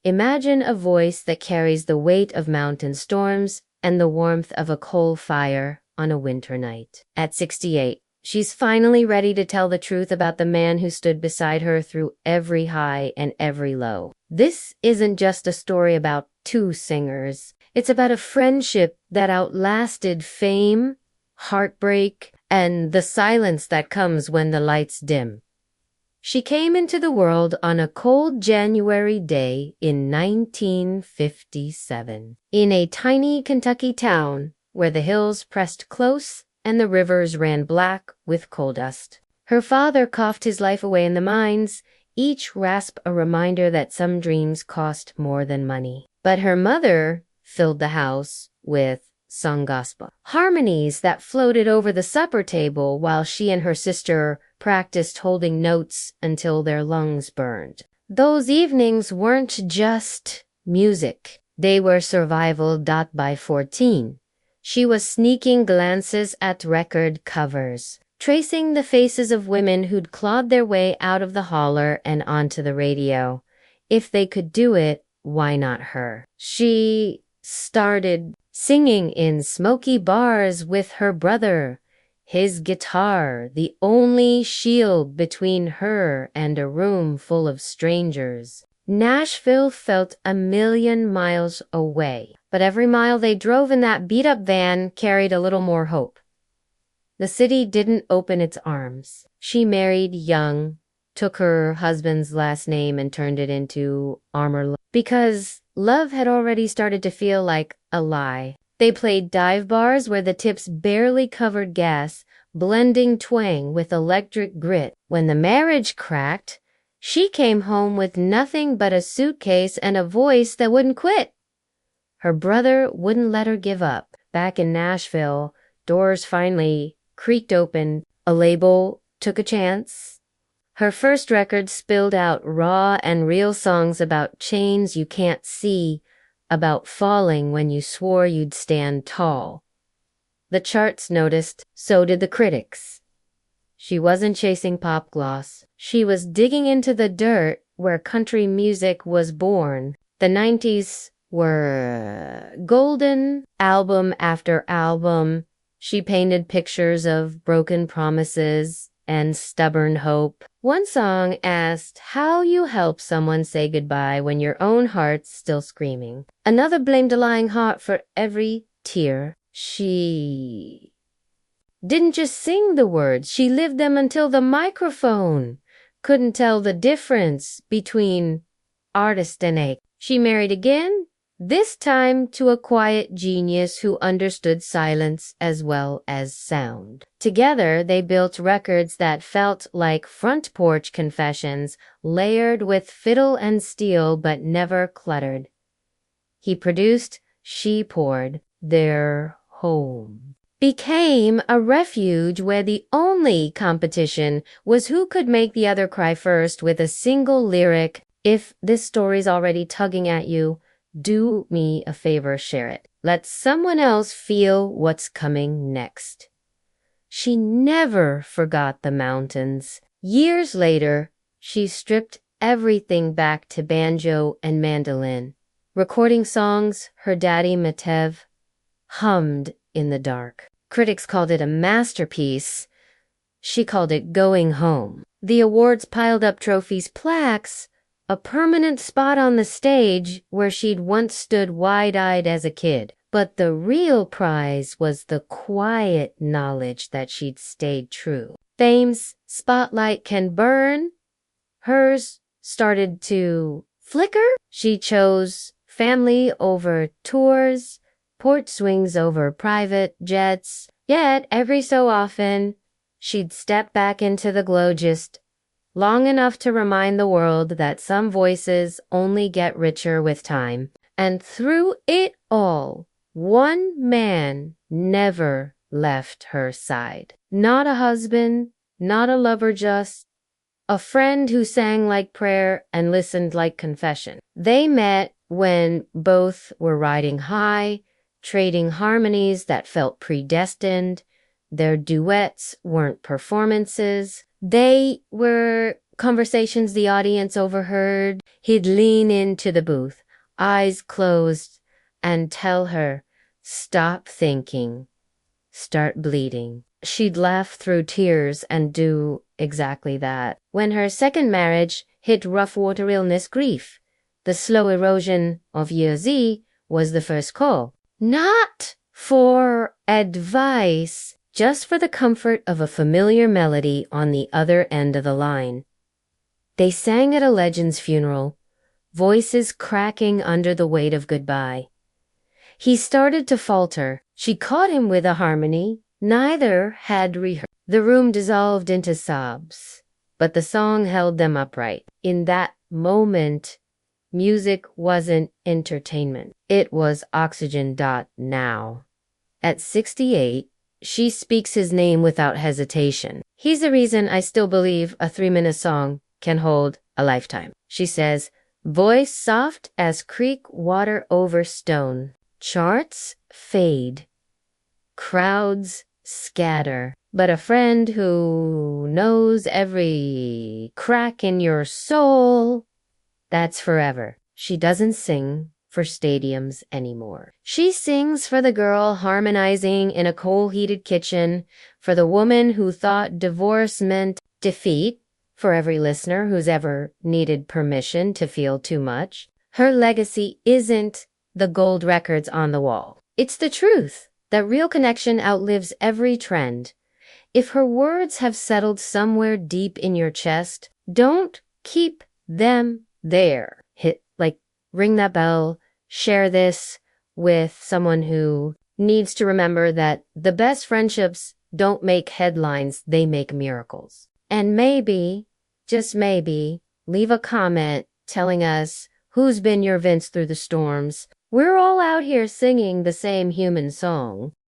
Imagine a voice that carries the weight of mountain storms and the warmth of a coal fire on a winter night. At 68, she's finally ready to tell the truth about the man who stood beside her through every high and every low. This isn't just a story about two singers. It's about a friendship that outlasted fame, heartbreak, and the silence that comes when the lights dim. She came into the world on a cold January day in 1957, in a tiny Kentucky town where the hills pressed close and the rivers ran black with coal dust. Her father coughed his life away in the mines, each rasp a reminder that some dreams cost more than money. But her mother filled the house with sung gospel harmonies that floated over the supper table while she and her sister practiced holding notes until their lungs burned. Those evenings weren't just music. They were survival. By 14, she was sneaking glances at record covers, tracing the faces of women who'd clawed their way out of the holler and onto the radio. If they could do it, why not her? She started singing in smoky bars with her brother, his guitar the only shield between her and a room full of strangers. Nashville felt a million miles away, but every mile they drove in that beat-up van carried a little more hope. The city didn't open its arms. She married young, took her husband's last name and turned it into Armor, because love had already started to feel like a lie. They played dive bars where the tips barely covered gas, blending twang with electric grit. When the marriage cracked, she came home with nothing but a suitcase and a voice that wouldn't quit. Her brother wouldn't let her give up. Back in Nashville, doors finally creaked open. A label took a chance. Her first record spilled out raw and real songs about chains you can't see, about falling when you swore you'd stand tall. The charts noticed, so did the critics. She wasn't chasing pop gloss. She was digging into the dirt where country music was born. The 90s were golden, album after album. She painted pictures of broken promises and stubborn hope. One song asked how you help someone say goodbye when your own heart's still screaming. Another blamed a lying heart for every tear. She didn't just sing the words, she lived them until the microphone couldn't tell the difference between artist and ache. She married again, this time to a quiet genius who understood silence as well as sound. Together, they built records that felt like front porch confessions, layered with fiddle and steel but never cluttered. He produced, she poured. Their home became a refuge where the only competition was who could make the other cry first with a single lyric. If this story's already tugging at you, do me a favor, share it. Let someone else feel what's coming next. She never forgot the mountains. Years later, she stripped everything back to banjo and mandolin, recording songs her daddy Matev hummed in the dark. Critics called it a masterpiece. She called it going home. The awards piled up trophies, plaques, a permanent spot on the stage where she'd once stood wide-eyed as a kid. But the real prize was the quiet knowledge that she'd stayed true. Fame's spotlight can burn. Hers started to flicker. She chose family over tours, port swings over private jets. Yet every so often, she'd step back into the glow just long enough to remind the world that some voices only get richer with time. And through it all, one man never left her side. Not a husband, not a lover, just a friend who sang like prayer and listened like confession. They met when both were riding high, trading harmonies that felt predestined. Their duets weren't performances. They were conversations the audience overheard, he'd lean into the booth, eyes closed, and tell her, "Stop thinking. Start bleeding." She'd laugh through tears and do exactly that. When her second marriage hit rough water illness grief, the slow erosion of year Z was the first call. Not for advice, just for the comfort of a familiar melody on the other end of the line. They sang at a legend's funeral, voices cracking under the weight of goodbye. He started to falter. She caught him with a harmony neither had rehearsed. The room dissolved into sobs, but the song held them upright. In that moment, music wasn't entertainment. It was oxygen. Now, at 68, she speaks his name without hesitation. He's the reason I still believe a 3-minute song can hold a lifetime. She says, voice soft as creek water over stone. Charts fade. Crowds scatter. But a friend who knows every crack in your soul, that's forever. She doesn't sing for stadiums anymore. She sings for the girl harmonizing in a coal-heated kitchen, for the woman who thought divorce meant defeat, for every listener who's ever needed permission to feel too much. Her legacy isn't the gold records on the wall. It's the truth that real connection outlives every trend. If her words have settled somewhere deep in your chest, don't keep them there. Ring that bell, share this with someone who needs to remember that the best friendships don't make headlines, they make miracles. And maybe, just maybe, leave a comment telling us who's been your Vince through the storms. We're all out here singing the same human song.